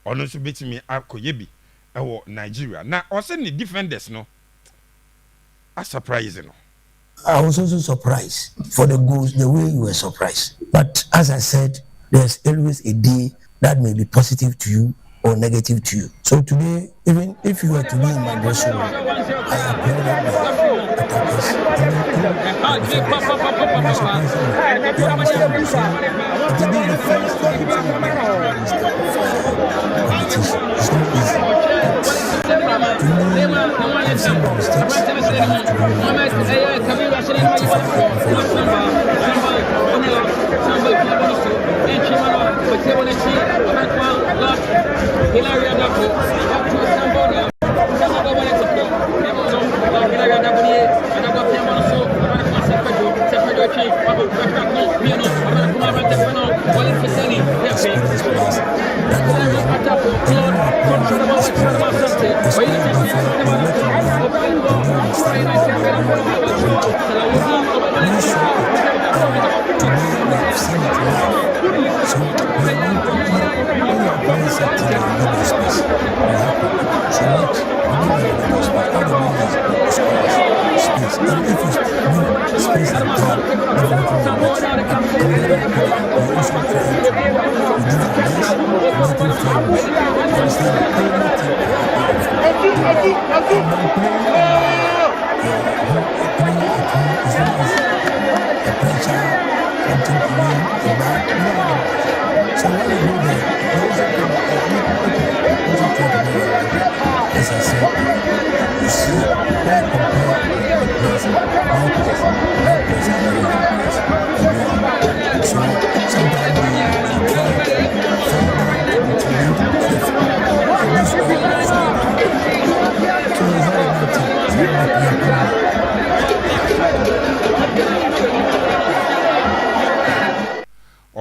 Ono so betimi akoyebi ewo Nigeria na ose ni defenders no a surprise no. I was also surprised for the goals the way you were surprised, but as I said, there's always a day that may be positive to you or negative to you. So today, even if you were to be in my dressing room, I applauded the attackers. Today the first time it's not easy.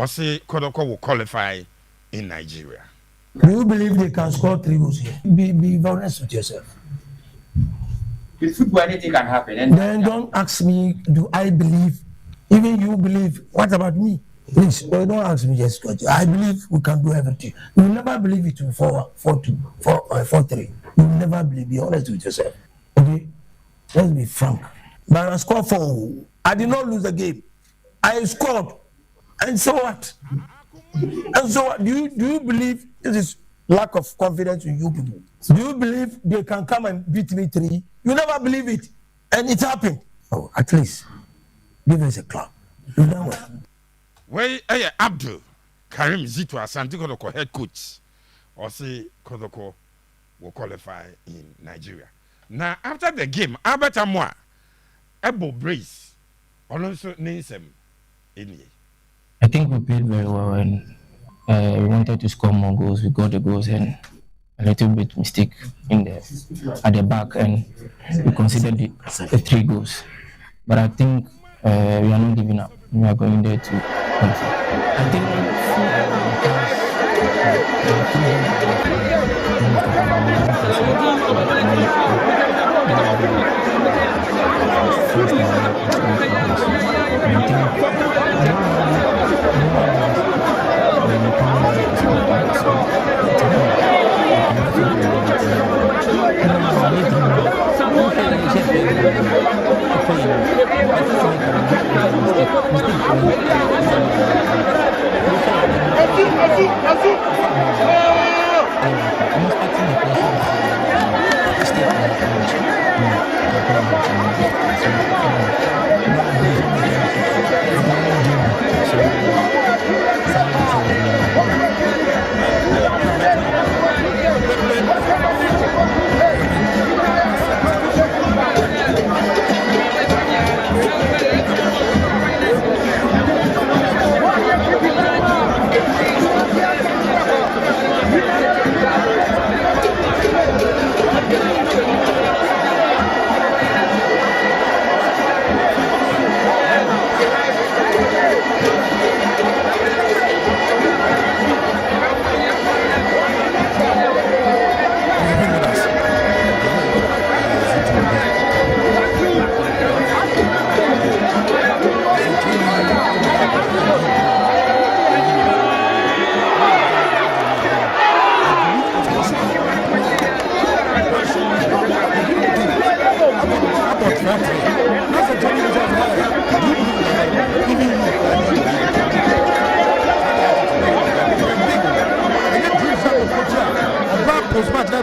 Say Kotoko will qualify in Nigeria. Do you believe they can score 3 goals here? Be honest with yourself. With football, anything can happen. And then don't ask me, do I believe? Even you believe. What about me? Please, don't ask me just what I believe we can do everything. You will never believe it will 4-2, 4-3. You will never believe. Be honest with yourself. Okay? Let's be frank. But I scored 4. I did not lose the game. I scored. And so what? And so what? Do you believe this is lack of confidence in you people? Do you believe they can come and beat me 3? You never believe it. And it happened. Oh, at least give us a clap. You know what? Well, Abdul Karim Zito Asante Kotoko head coach or say Kotoko will qualify in Nigeria. Now after the game, Albert Amwa Ebo Brace also names him in. I think we played very well and we wanted to score more goals. We got the goals and a little bit mistake at the back and we considered the 3 goals. But I think we are not giving up. We are going there to qualify. I think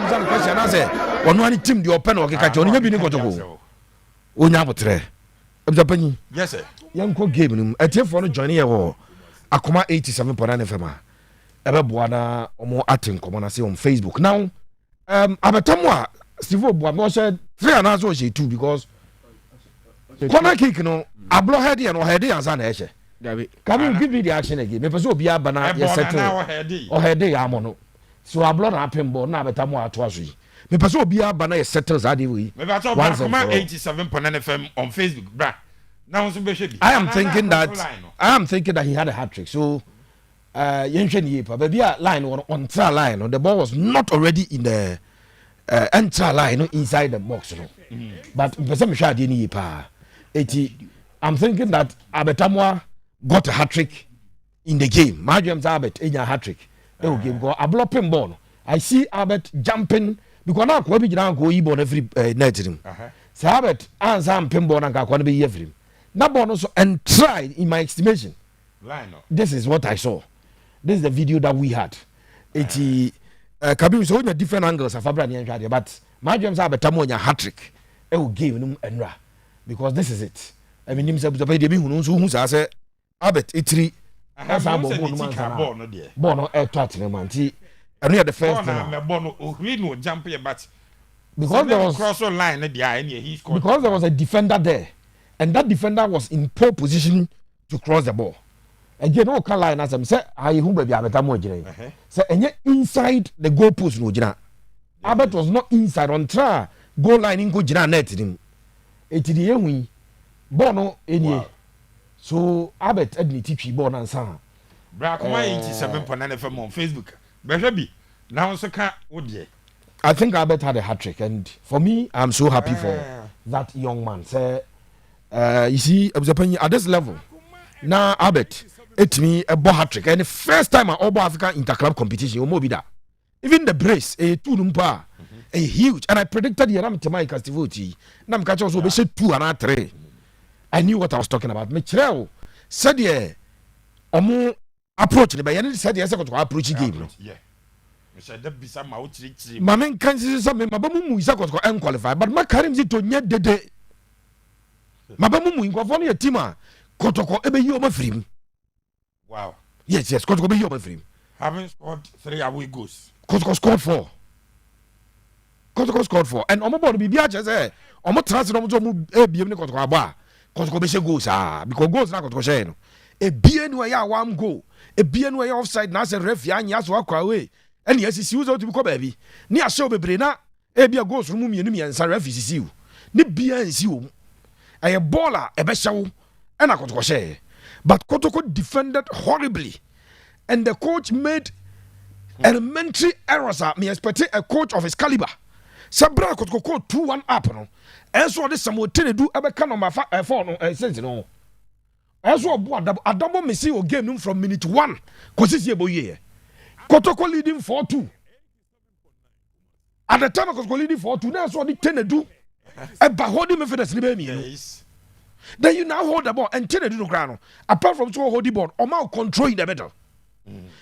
na bisa question na say ono ani team the open o keka che ono nya bi ni Kotoko onya abotre abisa panyi yes sir yanko game nim atiefo no join ye wo akoma 87.9 FM a ebe boa na omo atin komo na say on Facebook now abetamu a Steve boa mo say 3 and so she 2 because corner kick no ablo head and o head answer na eche can you give me the action again me person obi abana ye settle o head ya mo no so ablo na apem ball na abetamu a to aso yi me person obi abana ye settle za dey we me better akoma 87.9 FM on Facebook bra now so be shebi I am thinking that he had a hat trick so yenhwe ni pa baby line on try line the ball was not already in the enter line inside the box no but person me hwa de ni pa I'm thinking that Abetamwa got a hat trick in the game Majum Zabet in a hat trick game go a blocking ball I see Abet jumping because now ko bi gina go yi ball every net him so Abet answer pin na ka ko be every that ball also and tried in my estimation line this is what I saw. This is the video that we had. Karim so on different angles of Fabra and but my dreams are better more hat trick. It will give him enra because this is it. I mean, himself to pay the who say Abet itri as a bono air touching man. And we are the first bono jump here but because there was cross line because there was a defender there and that defender was in poor position to cross the ball. Again, no can line as I'm say I who be Abetamu jire. So enye inside the goal post no jina. Abet was not inside on try goal line in go jina net him. Eti the enwi ball no enye. So Abet edni titwi ball na nsa. Bra kuma 87.9 FM on Facebook. Behwe bi. Now so ka odie. I think Abet had a hat trick and for me I'm so happy for that young man. Say you see at this level now Abet it me a ball hat trick and the first time I over African interclub competition you be that even the brace a two numpa a huge and I predicted the Ram Temai Castivoti Nam catch also be 2 and 3 I knew what I was talking about me chreo said yeah omo approach but you said yes to approach game yeah me said that be some out trick mamen kan say some mabamu mu isa ko qualify but ma Karim Zito nya dede mabamu mu nkofo no team a Kotoko ebe yi o ma firim. Wow. Yes, Kotoko be your frame. Having scored 3 away goals. Kotoko scored 4. Kotoko scored 4. And omo ball be biache say, omo transfer omo mu ebiem ni Kotoko aba. Kotoko be she goals because goals na Kotoko she no. E bie no ya one goal. E bie no ya offside na say ref ya nya so akwa away. And yes si uzo to be ko baabi. Ni a show bebre na e bia goals mu mienu miensa ref sisi wo. Ni bia nsi wo. Aye baller e be hyew. And I Kotoko she. But Kotoko defended horribly. And the coach made elementary errors. Me expect a coach of his caliber. Sabra Kotoko 2-1 up. No? And so this some would do ever come on my phone. Sense no. And so a double missy or game from minute 1. Because it's here, boy. Kotoko leading 4-2. At the time, Kotoko leading 4-2. That's what the 10 do. And by holding me for the sleep. Then you now hold the ball and tell the ground. Apart from so hold the ball, or now control in the middle.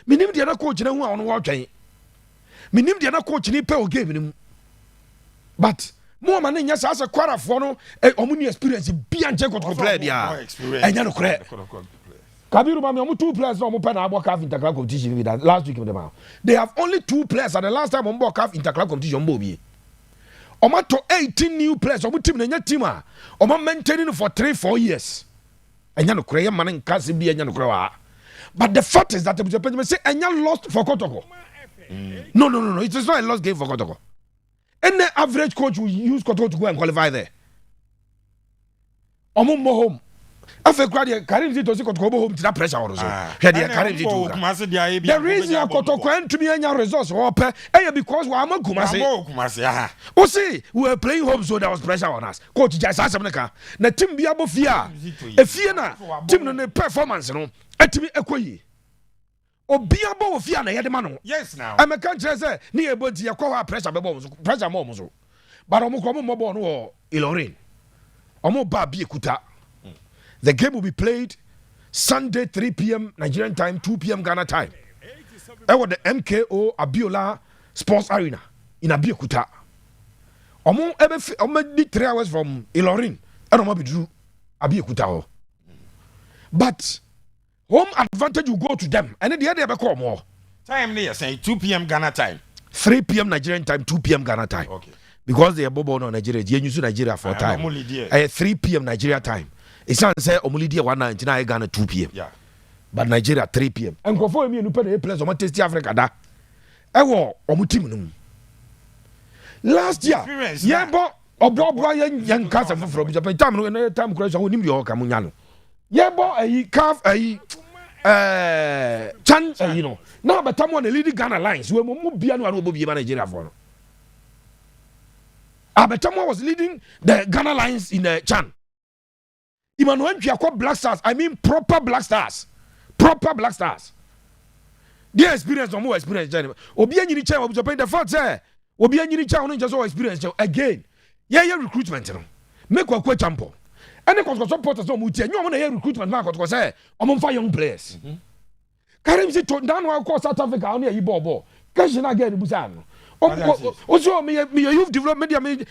Minim the other coach no one watching. Minim the other coach ni pay game. But more man yes as a quarter for no omuni experience be and check what play there. And you know correct. Kabiru ba me 2 players no mo pen na CAF interclub competition with that last week in the they have only 2 players at the last time on CAF interclub competition mo bi. Omo to 18 new players omo team na team a omo maintaining for 3-4 years. Enya no kure man nka se bi enya no kure wa. But the fact is that the Japan say enya lost for Kotoko. No. It is not a lost game for Kotoko. Any average coach will use Kotoko to go and qualify there. Omo mo home. Afa kwade Karim Zito si Kotoko home to that pressure or so. Karim Zito. The reason Kotoko entry enya results ope because we am Kumasi. O see, we were playing home so there was pressure on us. Coach just ask them na team bi abofia. Efie na team no performance no etimi ekoyi. Obi abo ofia na yede ma no. Yes now. I can say ni ebodi yakwa pressure bebo pressure mo so. But omo ko mo bo no Ilorin. Omo ba bi ekuta. The game will be played Sunday 3 p.m. Nigerian time, 2 p.m. Ghana time. With the MKO Abiola Sports Arena. in Abiyakuta. Omo did 3 hours from Ilorin. And Omo be drew Abiyakuta. But home advantage will go to them. And then the other come more. Time near saying 2 p.m. Ghana time. 3 p.m. Nigerian time, 2 p.m. Ghana time. Okay. Because they are bobo on Nigeria. You use Nigeria for time. 3 p.m. Nigeria time. It's not say omuli dia 199 Ghana 2 p.m. Yeah. But Nigeria 3 p.m. And go for me and pay the place on Test Africa da. Ewo omu team no. Last year, yeah, but obo young cast from Japan time crash on him your kamunyano. Yeah, but a calf chan you know. Now but someone the leading Ghana lines we mo bia no obo bia Nigeria for. Abetamo was leading the Ghana lines in the Chan. Emmanuel Piakwa Black Stars, I mean proper Black Stars. Proper Black Stars. Their experience or more experience. Obi any chair of Japan the fact say Obi any chair on just experience again. Yeah, recruitment. Make a quick champo. And the cause supporters no mutia. You want to hear recruitment now because say I'm for young players. Karim Zito down one course South Africa on here ball. Question again Busan. Also me youth development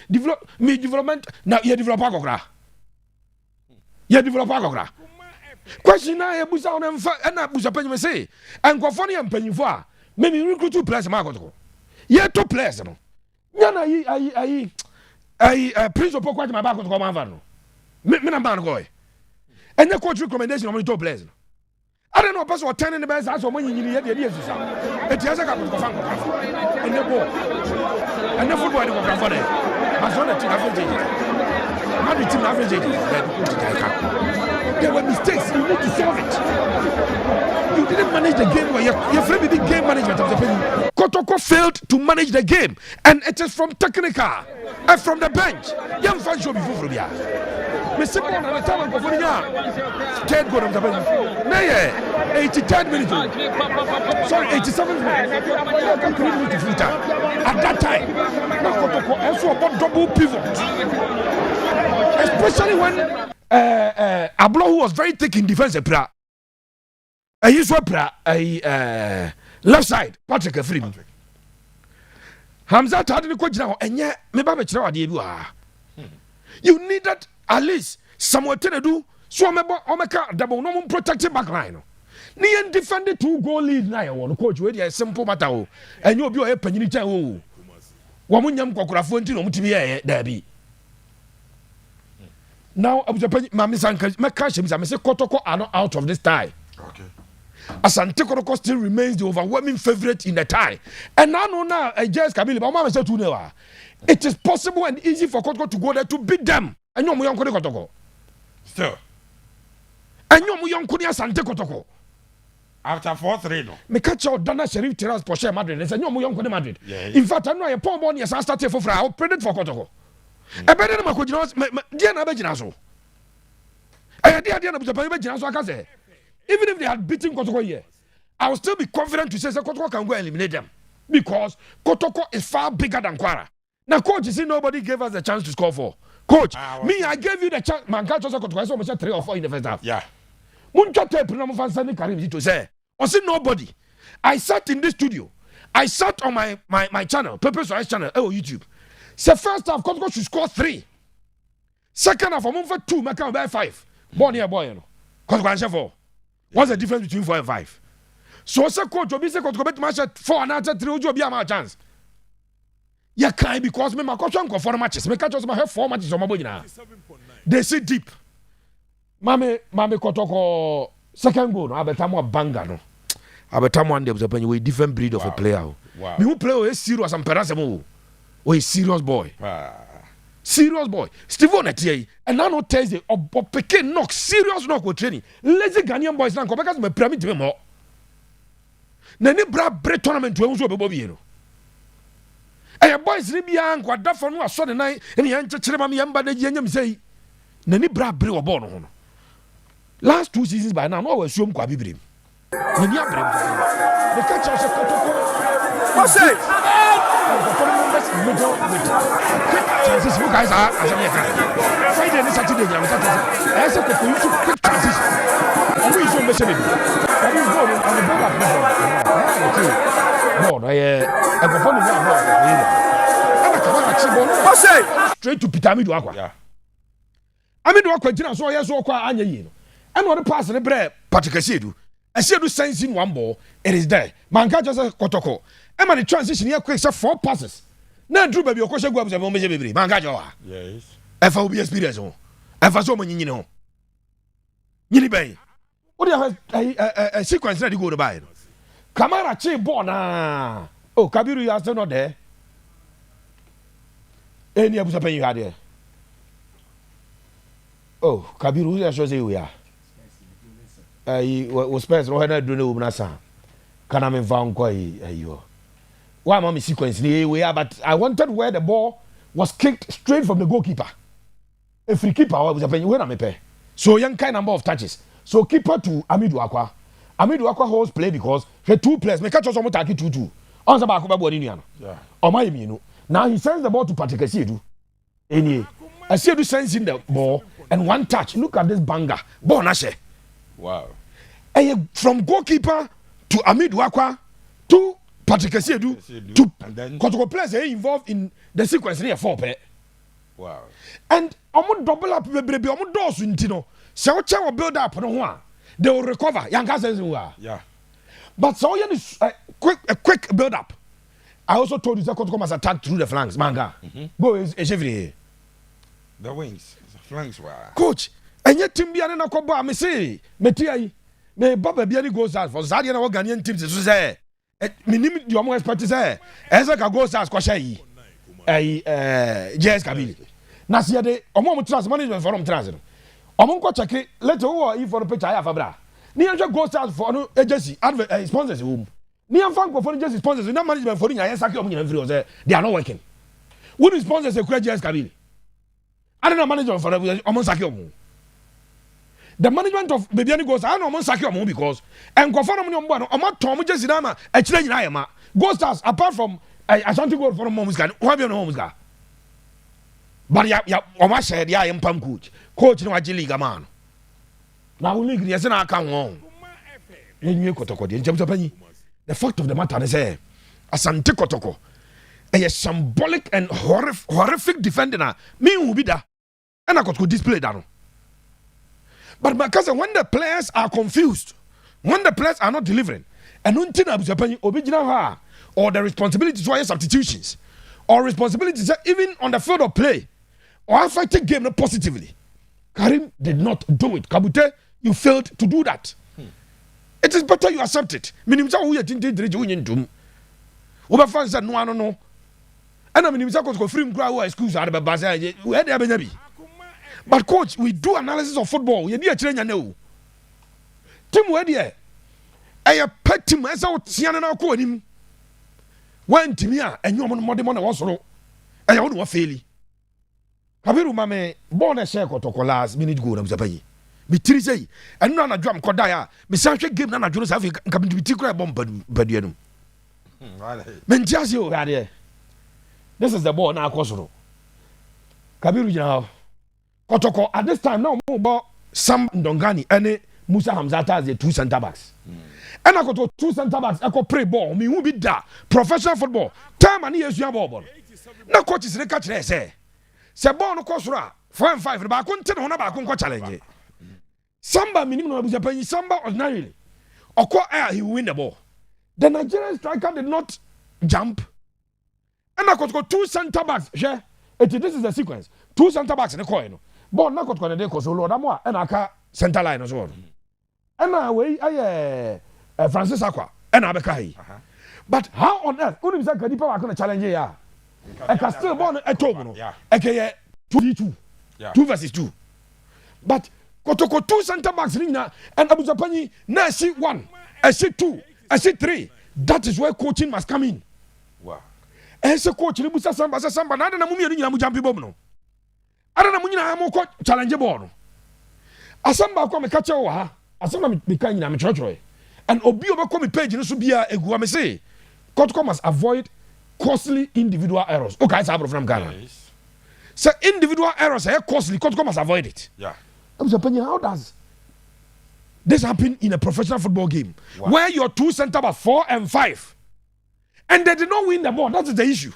me development now you develop agora. You develop agora. Question na e busa on emfa na busa panyi me say enkofo ne empanyifo a me recruit two players ma Kotoko. Ye two players no. Nya na yi principal coach ma ba Kotoko ma fa no. Me na ba no go e. Enye coach recommendation on two players no. I don't know person or 10 in the best as or money you dey use am. Et ya saka Kotoko fan ko. Enye go. Enye football dey go for there. As on the team average. How the team average there were mistakes. You need to solve it. You didn't manage the game well. Your friend did game management of the penny. Kotoko failed to manage the game, and it is from technical and from the bench. Young fans show before from here. Mr. Bon at the time of Kofonia, third goal of the penny. Nay, 83rd minute. Sorry, 87th minute. 3 minutes later. At that time, Kotoko also about double pivot, especially when. Ablo who was very thick in defense pra. He saw pra left side Patrick Afrim. Hamza had the coach now and yeah me ba be kire wade bi wa. You needed at least someone to do so me omeka double no protective back line. Ni en defend the 2-goal lead na ye won coach we dey simple matter o. Enye obi o ye panyini chan o. Wo munyam kokorafo nti no mutimi ye da bi. Now, Mammy Sanka, my cash him, I say Kotoko are not out of this tie. Okay. Asante Kotoko still remains the overwhelming favorite in the tie. And now, I just Kabili, but Mama said to never. It is possible and easy for Kotoko to go there to beat them. And you young Kotoko. Still. And you young Kunia Asante Kotoko. After 4-3, no. Me catch out Dana Sheriff Terrace Porsche Madrid and say, no, young Madrid. Yeah. In fact, I know a poor money as I started for Fra, predict for Kotoko. I better than my coach, dear Nabajinaso. I had the idea of the Pajinaso, I can say. Even if they had beaten Kotoko here, I would still be confident to say that Kotoko can go eliminate them. Because Kotoko is far bigger than Kwara. Now, coach, you see, nobody gave us the chance to score for. Coach, me, I gave you the chance. Man, can't just Kotoko. I saw myself 3 or 4 in the first half. Yeah. Muncha tape, Pranamo Karim Zito say. I see nobody. I sat in this studio. I sat on my channel, Pepe Suarez channel, YouTube. So first half, Kotoko should score 3. Second half, I'm for 2, make him by 5. Born here, boy, you know. Kotoko answer 4. What's the difference between 4 and 5? So say coach, Obi say Kotoko bet match 4 and after 3, Obi be a chance. You can't because me my coach go 4 matches. Me catch us my have 4 matches on my body now. They see deep. Mame Kotoko second goal. No, I bet I'm a banger no. I bet I'm one day was a different breed of a player. Wow. Me who play is serious and perasemo. Oh, a serious boy. Wow. Serious boy. Steve on it and now no Thursday or Peke knock serious knock with training. Lazy Ghanaian boys now because me pyramid me more. Nani bra break tournament to unso bebobi you know. Eh boys ni bia nkwa da for no aso de nan e yan chechire ma me yamba da gianyam sei. Nani bra break wo ball no ho. Last 2 seasons by now no we suom kwa bibrim. Nani abrem. The catch us Kotoko. What's it? Middle with quick chances. You guys are as a Friday and Saturday. I said for you to quick chances. And we should mention it. And he's going on the ball. No, I perform it now. straight to Peter Amidu Akwa. Yeah. Amidu Akwa gyina so ɔyɛ so ɔkɔ anya yie no ɛna ɔde pass ne brɛ Patrick Asiedu sends in one ball, it is there. Manka just Kotoko. Emma the transition here quick, so 4 passes. Now Drew baby, of course, you go up to the baby. Manka Joa. Yes. FOB experience. If so many, you know. Yini Bay. What do you have a sequence that you go to buy? Kamara Che Bona. Oh, Kabiru, you are still not there. Any of the you had there. Oh, Kabiru, that's what we are. Was Spurs no had do no nasa. Can I found quite you? Why mommy sequence we are, but I wanted where the ball was kicked straight from the goalkeeper. A free keeper was a penny when I pay. So young kind number of touches. So keeper to Amidu Akwa. Amidu Akwa holds play because he 2 players. Make catch us almost 2-2. On the back of Bodinian. Yeah. Or my you know. Now he sends the ball to Patrick Asiedu. Any Asiedu sends in the ball and 1 touch. Look at this banger. Bonashe. Wow. And from goalkeeper to Amidu Akwa to Patrick Asiedu to Kotoko players involved in the sequence near 4 pair. Wow. And almost double up baby almost doors intino. So will build up no one. They will recover. Young cousins who are. Yeah. But so you a quick build up. I also told you that Kotoko must attack through the flanks. Manga. Go is a the wings. The flanks were. Coach. And yet Tim Biana Koba me say Metia me Baba Biani goes out for Zadia or Ghanaian teams to say minimum you more expect to say as I goes out Kwashai JS Kabili. Nasia de Omo trans management forum transit. Omo check let over for the picture I have abra. Nianja goes out for no agency sponsors whom. Niam Fanko for agency sponsors no management for the Saki Omo they are not working. What is sponsors a JS Kabili? I don't know management for Omo Saki Omo. The management of Bibiani goes, I know Monsaki because and conform on one, I'm not Tom just in Ama, a change in Iama. Ghost us apart from Ashanti go for a moment, who have your homes. But ya, Oma said, I am Pam coach no Agiliga man. Now we leave yes, and I come on. The fact of the matter is, Asante Kotoko, a symbolic and horrific defender, me who be there, and I could display that. But because when the players are confused, when the players are not delivering, and original or the responsibilities for substitutions, or responsibilities even on the field of play, or fighting game positively, Karim did not do it. Kabute, you failed to do that. It is better you accept it. Minimum who you think to Uber fans said no, no. And I mean, go free grow schools out of a bazaar. Where they are. But coach, we do analysis of football. You need a trainer now. Team where there? A pet team as out Siana call him. When Timia and you want more also. I don't want fairly. Kabiru mame born a share Kotoko last minute go to pay. Be Trizay and none a drum Kodaya. Besides game none of Jonas have come to be tickled bomb Badianum. Mentiasio had here. This is the ball now, Kosoro. Kabiru now. Kotoko at this time now more about Sam Ndongani and Musa Hamzata as the 2 center backs. And I got 2 center backs. I could play ball. Me who be that professional football. Time and years you ball. Now coach is the catch there say. Say ball no Kosura 4 and 5. But I couldn't tell back on challenge. Samba minimum was a Samba ordinarily. Or air he will win the ball. The Nigerian striker did not jump. And I could go 2 center backs. Yeah, this is the sequence. 2 center backs in the coin. But not going to go so low. And I can't center line as well. And I way Francis Aqua and Abekai. But how on earth? Only Mr. Kadipa are going to challenge here. I can still born a Togo. Okay, 2v2. 2 versus 2. But Kotoko 2 center backs and Abu Zapani now see 1, I see 2, I see 3. That is where coaching must come in. Wow. And so coach Libusa Samba, not a mummy in Yamujampi Bomno. I don't know when I'm challenge ball. Asamba come catch over. Asamba be kind in church. And Obio come page in Subia a Guamese. Kotoko must avoid costly individual errors. Okay, it's out from Ghana. So individual errors are costly. Kotoko must avoid it. Yeah. I'm saying, how does this happen in a professional football game where your 2 center back 4 and 5, and they did not win the ball? That is the issue.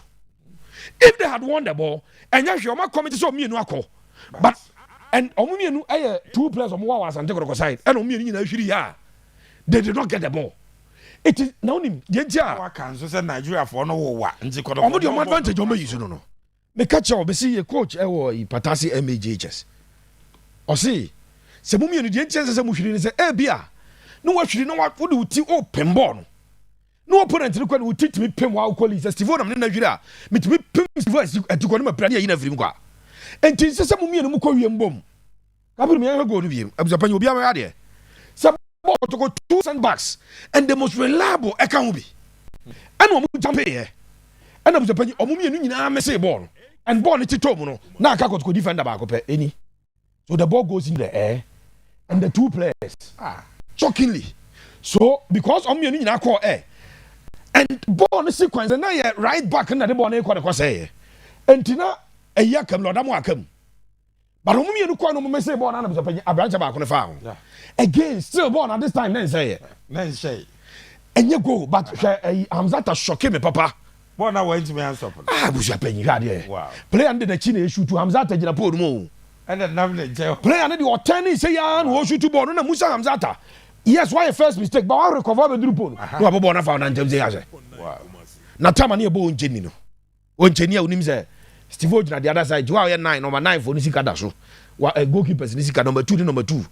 If they had won the ball, and yes, your committee saw me and Wako. But and Omumian, 2 players of Wawas and Kotoko side, and Omumian, they did not get the ball. It is now him, Yeja. Kansas and Nigeria for no war. And the Omudio advantage on me, you know. Me catch up, see a coach, Patasi MAJHS. Or see, Samumi and the Jens as a Mushin say, Bia. No one should know what would you open born. No opponent would teach me Pim while calling Stivon in Nigeria. Me to be Pim's voice at to come a in every go. And tis some of me and Mukorian bomb. I will never go to him. I was upon you be my idea. Some more to go 2 sandbags and the most reliable account be. And one would jump here. And I was upon you, Omumian, I say born. And born it to Tomono. Now Kakot could defend the back of any. So the ball goes in the air and the 2 players. Shockingly. So because Omumian in our core air. And born sequence and now right back in the ball and say. And Tina a yakam Lord Amuakam. But Omumian Kwano may say born and a branch back on the farm. Again, still born at this time, then say. Then say. And you go, but Hamzata shocking me, Papa. Born away to me and stop. Was your penny had here. Wow. Play under the chin issue to Hamzata in a poor moon. And then now jail. Play under the tennis, say, and was you to born on a Musa Hamzata. Yes, why a first mistake, but I'll recover the Drupon. No, I'm born found and James. Wow. Natamania Bone Genino. When Chenia Nimse, Steve at the other side, you are 9 number 9 for Nisika. What a goalkeeper Nisika number 2 to number 2.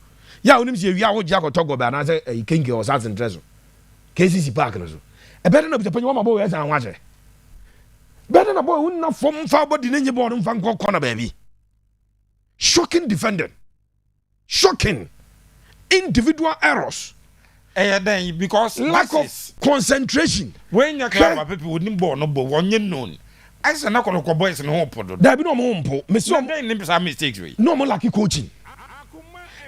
Ya Unimsi, Yaho Jaco Togo Banaza, a king or Sassen Treasure. KCC Park. A better not the Panama boy as I watch it. Better than a boy who not from far but the ninja born from corner baby. Shocking defendant. Shocking. Individual errors. Then because lack of concentration. When you clever people wouldn't born no but one you known. I said not going boys and home put. There be no more po. Me so some mistakes. No more lucky coaching.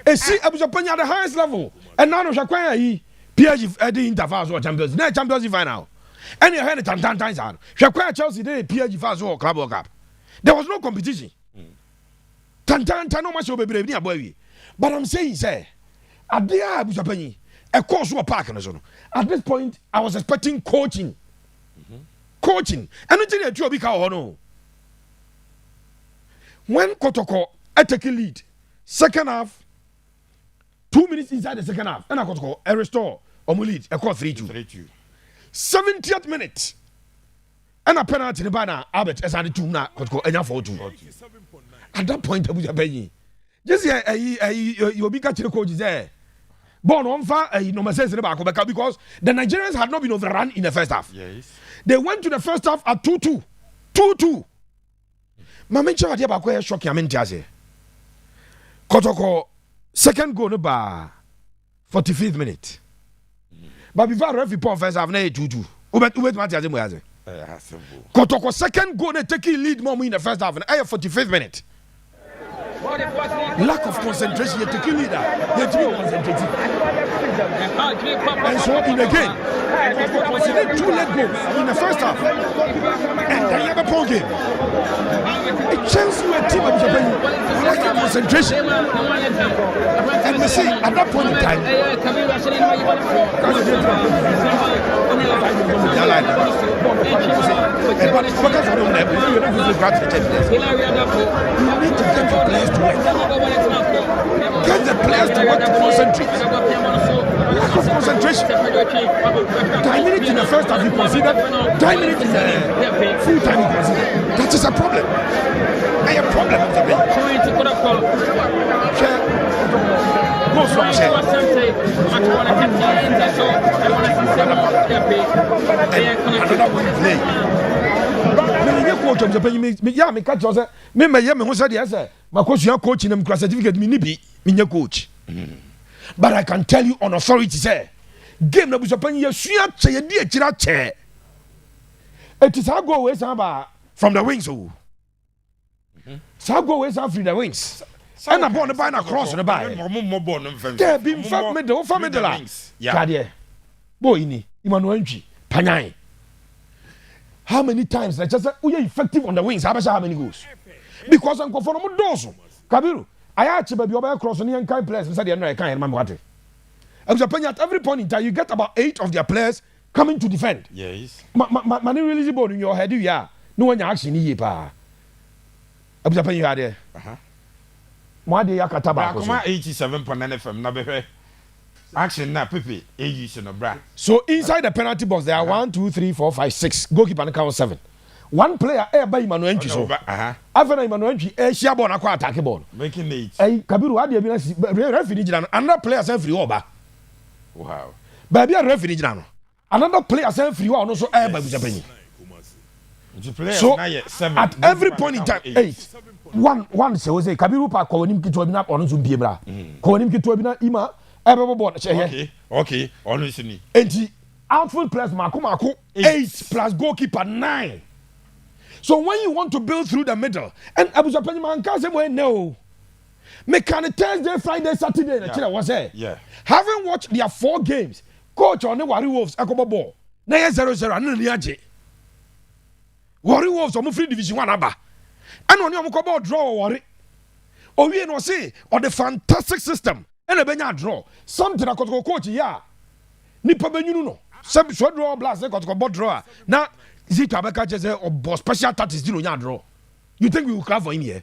And see, I was up at the highest level. And now no shakwa yi. PSG Eddie Interfaz or Champions. Now Champions League final. And you had it 10 times on. Shakwa Chelsea they PSG Faz or Club World Cup. There was no competition. Tantan no much over baby boy. But I'm saying say at the Abuja a course or park on zone. At this point, I was expecting coaching. Coaching. And it's a job because no. When Kotoko take a lead, second half, 2 minutes inside the second half, and I Kotoko a restore or lead a call 3-2. 70th minute. And a penalty in the banner, Albert as I did 2 now, Kotoko and 4-2. At that point, Abuja just you'll be catching the coaches there. Born on fire, no sense in the back because the Nigerians had not been overrun in the first half. Yes. They went to the first half at 2-2. 2-2. Mamencha had about shocking. I mean, Kotoko, second goal by 45th minute. But before referee Paul first half, 2-2. Kotoko, second goal, they take lead more in the first half, and 45th minute. Lack of concentration, you take leader. You have to be concentrated. And so in the game, consider 2 late goals in the first half. And then you have a ball game. It changes you a team of Japan. Lack of concentration. And we see at that point in time. You need to get your players to work. Get the players to work to concentrate. Lack of concentration. 10 minutes in the first half you considered, 10 minutes in the full time you considered. That is a problem. A problem of the bench. Go from another one play. Coach of Japan, me catch us. Me who said yes, my coach, your coach in class certificate, me coach. But I can tell you on authority, say, game no Japan, you sweat, say, dear chair. It is how go away from the wings. So go away from the wings. And I'm born to buy across the buy. There been from middle, yeah. Boy, Emmanuel Panay. How many times I just said, we are effective on the wings? How many goals? Because I'm conformable dozo. Kabiru, I actually be over across on the kind players. Inside the end, I can't remember what. At every point in time, you get about 8 of their players coming to defend. Yes. Mani really ball in your head, yeah. no one action ni pa abuja pan you ade mo ade yakata ba ko 87.9 FM na behwe action na Pepe use no bra. So inside the penalty box there are 1 2 3 4 5 6 goalkeeper na count 7. One player by Emmanuel Entry so. After Emmanuel Entry share ball na kwa attack ball. Making it. Kabiru ade bi na referee jina another player say free oba. Wow. Baby a referee jina no. Another player say free wa no so by buja panyi. So at every point in time 8 one say was Kabiru pa ko nim kitwa bi na ono so bie bra. Ko nim kitwa bi na ima ball okay honestly ni enti outfield players mako 8 plus goalkeeper 9. So when you want to build through the middle and abuja panyi man can say well no me can Thursday Friday Saturday na chira was there having watched their 4 games coach on the Warri Wolves akobo ball na 0-0 and ni age Warri Wolves on free division 1 aba and on your ball draw Warri owie no say on the fantastic system and benya draw something Kotoko coach ya nipa benyunu no some so draw blast Kotoko ball draw na Zito abeka say or special tactics dino nya draw you think we will cry for him here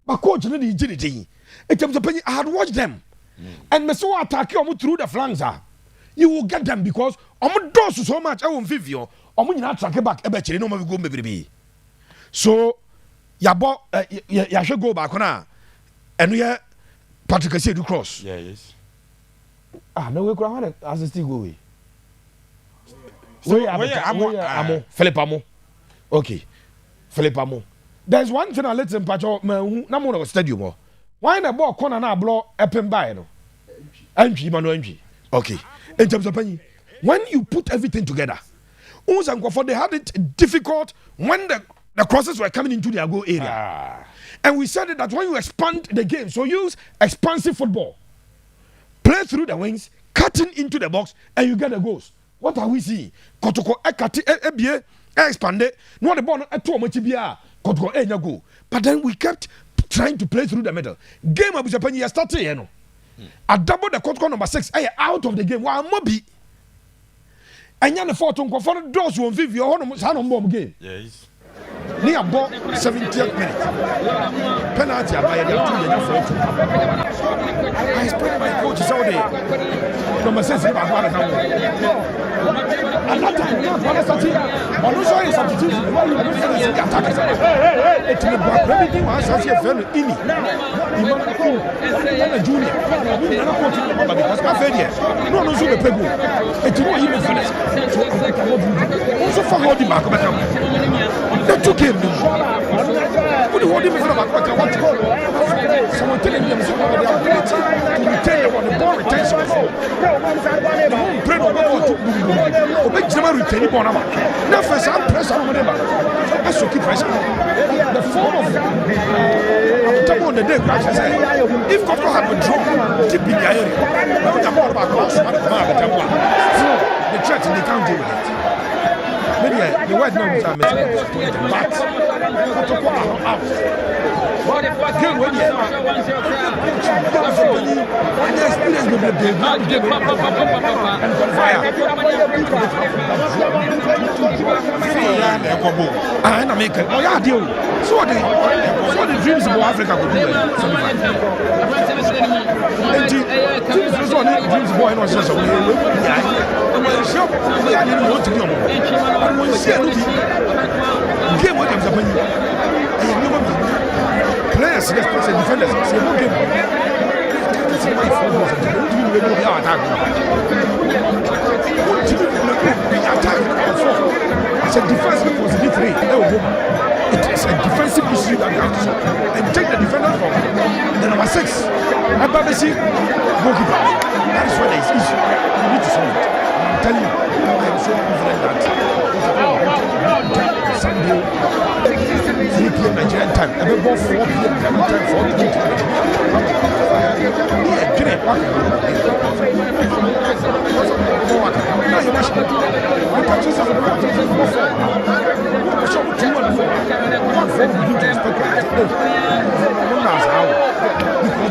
but coach no dey jini in terms of I had watched them and me so attack you through the flanks you will get them because do so much I won't feel nyina track back e be kire no ma go bebrebe so ya should go back na eno ye Patrick say do cross. Yes. No we could assist go away. So Amo Philip Amo. Okay. Philip Amo. There's one thing I let him patch up na mo stadium. Why the ball corner na blow open by no. Entry Manu entry. Okay. In terms of penny, when you put everything together, they had it difficult when the crosses were coming into their goal area. And we said that when you expand the game, so use expansive football. Play through the wings, cutting into the box, and you get the goals. What are we seeing? Kotoko expanded. No the ball Kotoko go. But then we kept trying to play through the middle. Game of Japan started, you know. I double the Kotoko number 6 out of the game. Wow, Mobi. And then the 4 doors won't give you a game. Yes. Near ball 70th minute. Penalty by the 2 I expect my coaches all day. Number 6 and that time not substitution. It's the back everything was very ini. Junior. Because I fed here. No so the people. It's not even finished. Also for holding back. They took him. What hold him from back? Someone telling me the ability to retain the ball retention. Pray no more to make them retain the ball. Now first I'm pressure on them. I should keep pressure. The form of I'm on the day. If Kotoko had been drawn, keep in the area. Now the ball back across. The church they can't deal with it. The white man is a mess. But Kotoko are out. Game when you and make it. Oh yeah, deal. So the dreams of Africa could do dreams of boy not just a I didn't want to do game what I'm saying. Players, defenders, say no game. It's a defensive positive 3. It is a defensive issue that you have to solve. And take the defender from the number 6. Ababesi, goalkeeper. That is why there is issue. You need to solve it. I'm telling you, I am so confident that Sunday, 3 p.m. Nigerian time, about 4 p.m. Ghana time, 4 p.m. Yeah, get it.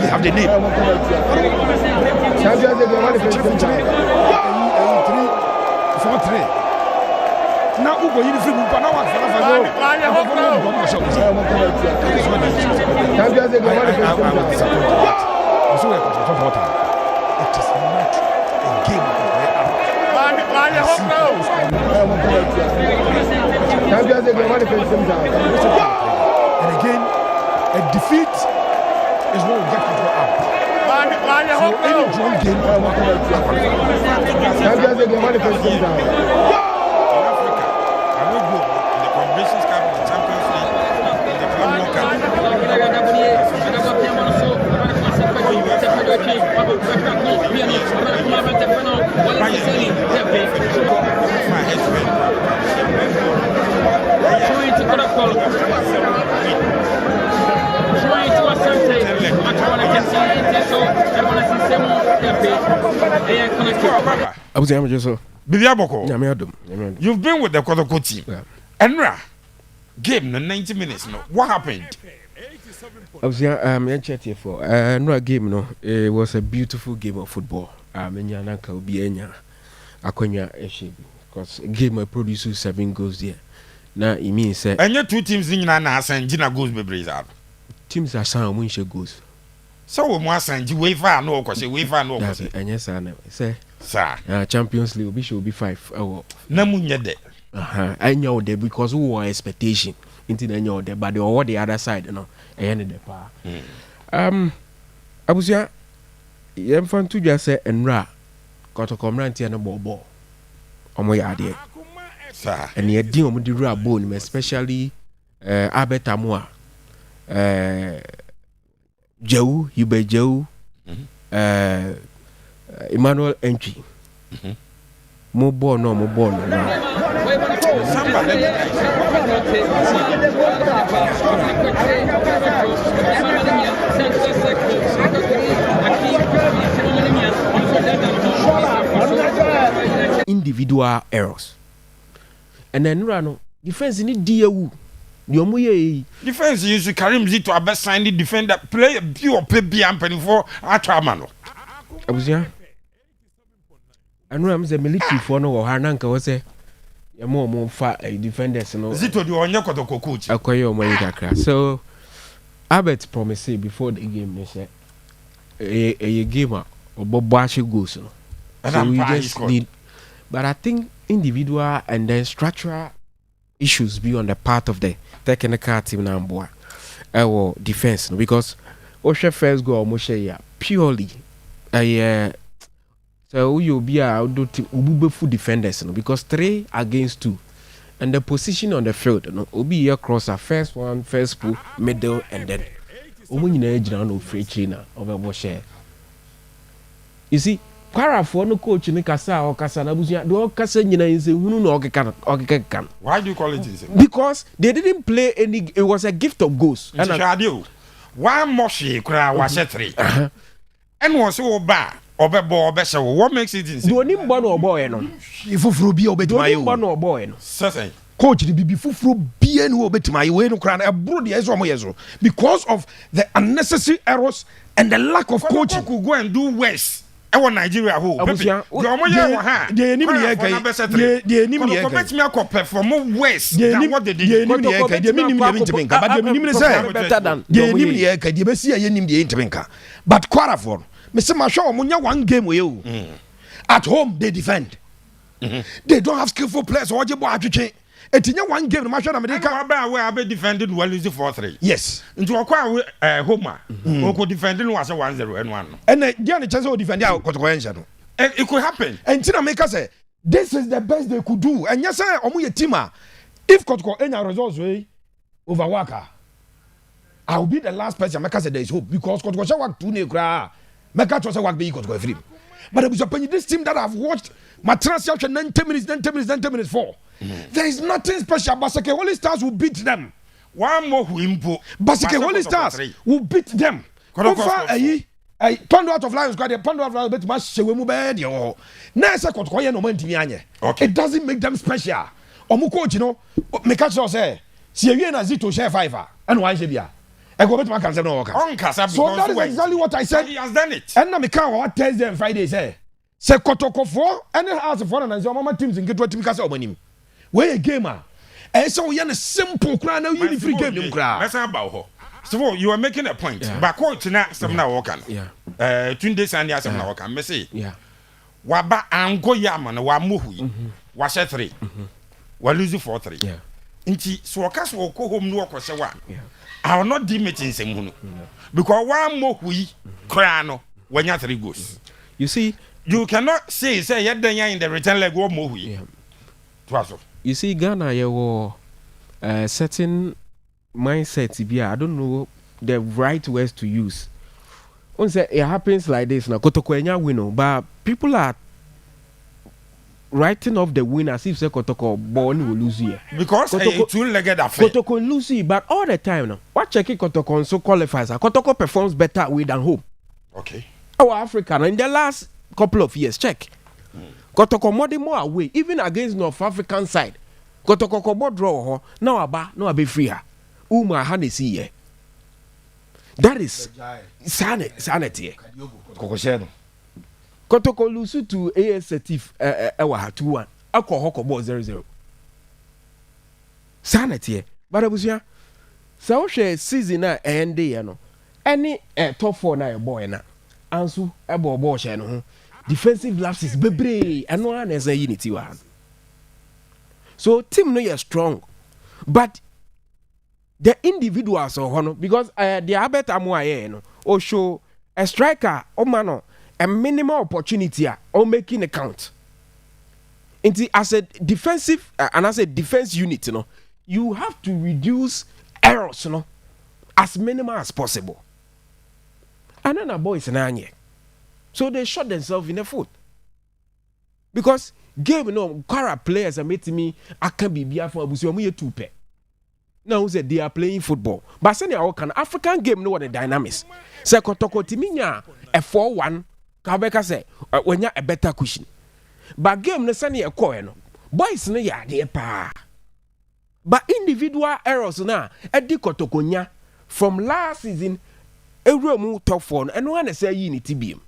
They have the name. na ugo yiri free mu pa na wa fa fa go so we control for water it is not a game and again a defeat is what will get people out. So any drum game In Africa, I will go in the Confederations Cup, in the Champions League, in the Club World You've been with the Kotoko team. Enra, game, the 90 minutes. No, what happened? I was here for no game. No, it was a beautiful game of football. Because game produced 7 goals there. Now it means and your 2 teams in Nana and Gina goes be brazen. Teams are some win goals. So we must send you way far no because way far no. And yes, I say, sir, Champions League should be 5. Namunya de. I know that because who were expectation into the know that, but over the other side, you know, I ended the power. I was here. I'm fun to just say and ra got a community and a ball. On my idea, sir, and you're dealing with the real bone, especially Albert Amoa, Joe, Hubert Joe, Emmanuel Entry. More ball, no more ball. Individual errors. And then run defense in DAU. Defense is to Karim Zito a best signed defender play pure play beyond for Atramano. I was here. And I'm the military for no or Hananka was a more fat defenders. No, Zito do on your Kotoko coach. Acquire my so Albert promised before the game, they said a gamer or Bob Bashi goes. So we just need, but I think individual and then structural issues be on the part of the technical team number or defense because Osha first goal Moshe purely so you'll be a full defenders because 3 against 2 and the position on the field will be across a first one, first pool, middle, and then no free trainer over Moshe. You see, Para for no coach in Kasa or Casanabusia, do all Casa no. Why do you call it this? Because they didn't play any, it was a gift of goals. And I do. One moshi cry was a 3. And was so bad. What makes it insane? Do any one or boy? No, if you be obeyed my one or boy. Certainly. Coach the be full bien who obeyed my way no crown a broad years because of the unnecessary errors and the lack of coaching. Could go and do worse. I want Nigeria who the perform worse than what they did. But Quarafor, Mr. Mashaw, Munya 1 game with you. At home they defend. They don't have skillful players or change. It's in 1 game, Masha America where I be defended well is the 4-3. Yes. Into a Homer who could defend was a 1-0 and 1. And the chance of defending our Kotoko. It could happen. And Tina make us say this is the best they could do. And yes, sir, Omuye Tima, if Kotoko any results way over Waka, I will be the last person. Make us say there is hope because Kotoko shall work 2 nekra. Make us work be Kotoko free. But it was upon this team that I've watched my transfer 90 minutes for. There is nothing special. Basake Holy Stars will beat them. One more wimpo. Basake Holy Stars will beat them. I pound out of Lions, got a pound out of Lions, but much Shewemu bed. Nasa Kotkoya no Mentianye. It doesn't make them special. Omuko, you know, make us say, Sierra Zito share 5 and 1 Shabia. I go back to my cancer no worker. So that is exactly what I said. He has done it. And now me can't what Thursday and Friday say. Say Kotoko 4 and it has 4 and your mama teams in get what team casa omanim. Where a gamer. And so we are a simple crowd now. You free game. Let's about her. So you are making a point. But coach na some na walkan. Yeah. 2 days and some na walkan. Me say. Yeah. Waba ango yaman wa muhui. Wa share 3. Wa lose 4-3. Yeah. Inti so waka so ko home no kwese wa. I will not deem it in same because one more we cry when you 3 goals. You see, you cannot say you're in the return leg one more we. You see, Ghana, you were certain mindset. I don't know the right words to use. Once it happens like this, now Kotoko win, but people are writing off the win as if say Kotoko born will lose here. Because Kotoko, a two-legged affair. Kotoko lose here, but all the time now. What checking Kotoko and so qualifies? Kotoko performs better away than home. Okay. Our African in the last couple of years, check. Kotoko more away, even against North African side. Kotoko kobo draw now aba free her. Uma hanesi here. That is sanity. Kokosheno. Kotoko lose to AS Setif ewa 2-1. Akọ hoko ball 0-0. Sanity. But abusia. So she season na end day no. Any top 4 na boy na. Ansu ball she no. Defensive lapses bebre and no one is a unity one. So team no you strong, but the individuals or hono because the abet amwa no or show a striker or mano a minimal opportunity or making a count. As a defensive and as a defense unit, you have to reduce errors, as minimal as possible. And then a boys in so they shot themselves in the foot. Because game Kara players are making me I can be for Abusiamu 2 pair. Now they are playing football. But say can African game know what the dynamics. Say Kotoko Timinya a 4-1 Kabeka say when you a better cushion. But game no send a coin. Boys no ya de pa. But individual errors na Edi Kotokonya from last season Ewremu top 4 and one say unity beam.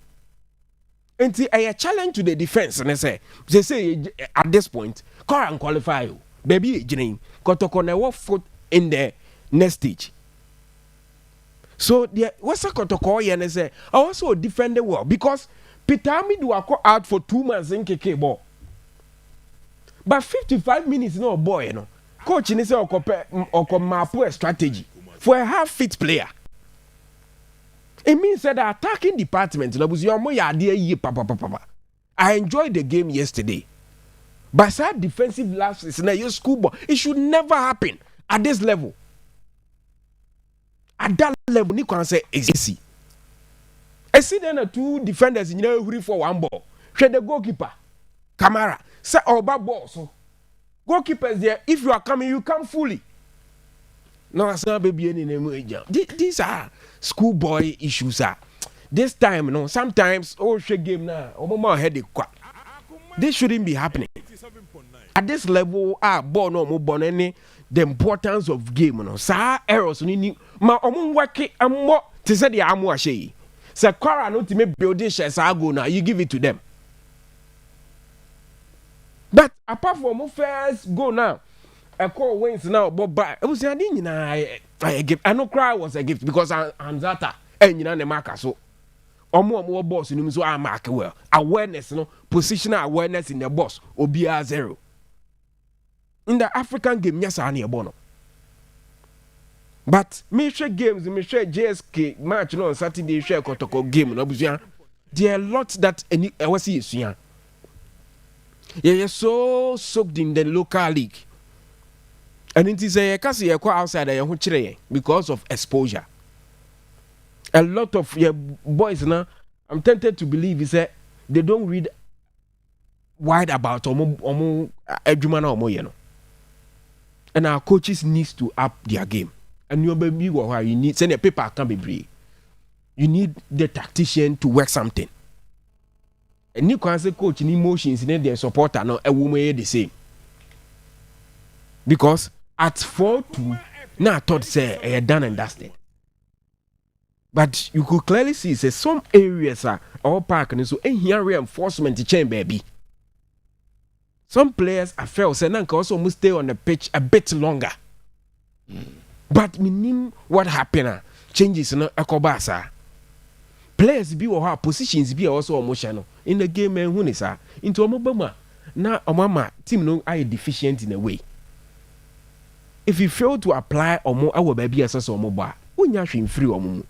And a challenge to the defense and they say at this point Karim qualify you. Baby Jane Kotoko na walk foot in the next stage. So the what's a Kotoko and say I also defend the well because Pitami do out for 2 months in KK ball. But 55 minutes no boy coach in say or map a strategy for a half fit player. It means that the attacking department, I enjoyed the game yesterday. But that defensive lapses in your schoolboy, it should never happen at this level. At that level, you can say it's easy. I see then 2 defenders in your for 1 ball. Share the goalkeeper, Kamara, say Oba ball. So goalkeepers there, if you are coming, you come fully. No, it's not baby any. These are schoolboy issues. This time, sometimes she game now. Obama headache. This shouldn't be happening. At this level, born no more any the importance of game. Sa errors ni ma work more to say the amu ashe. Say Kara no to make building shares go now. You give it to them. But apart from first go now. I call wins now, but it was a gift. I know cry was a gift because I'm that and you know the marker so more boss in so I mark well awareness positional awareness in the boss obia 0 in the African game yes I need bono but me share games me share JSK match on Saturday share Kotoko game no there are lots that I was see you're so soaked in the local league. And it is a case you outside because of exposure. A lot of your boys now, I'm tempted to believe is that they don't read wide about omo and our coaches needs to up their game. And your baby you need send a paper can be brave. You need the tactician to work something. And you can say coach in emotions in their supporter no a woman the same. Because at 4-2, now I thought say done and dusted. But you could clearly see say some areas are all park and so here reinforcement chain baby. some players I felt say nanka also must stay on the pitch a bit longer. But minim what happened changes no ekobasa. Players be or positions be also emotional in the game and who is into omobama. Na omama team no are deficient in a way. If you fail to apply omo our baby as omo ba, unya hwin free omo.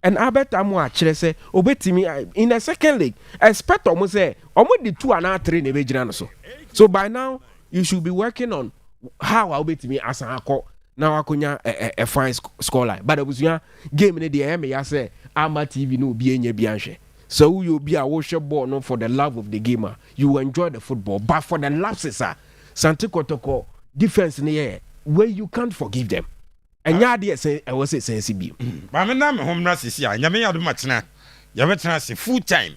And Albert Amo actually say obetimi in the second league expect omo say omo the 2 and 3 na be gina so. So by now you should be working on how obetimi asan akọ now akonya a fine scoreline. But abusuya game ne dey me ya say Ama TV no be enye bi anhwe. So you be a watch ball no for the love of the gamer. You enjoy the football, but for the lapses Santi Kotoko defense ne where you can't forgive them. And ya dey say I was say sensible. Ba me na me hom na sisi a nyame ya do matena. Ya betena se full time.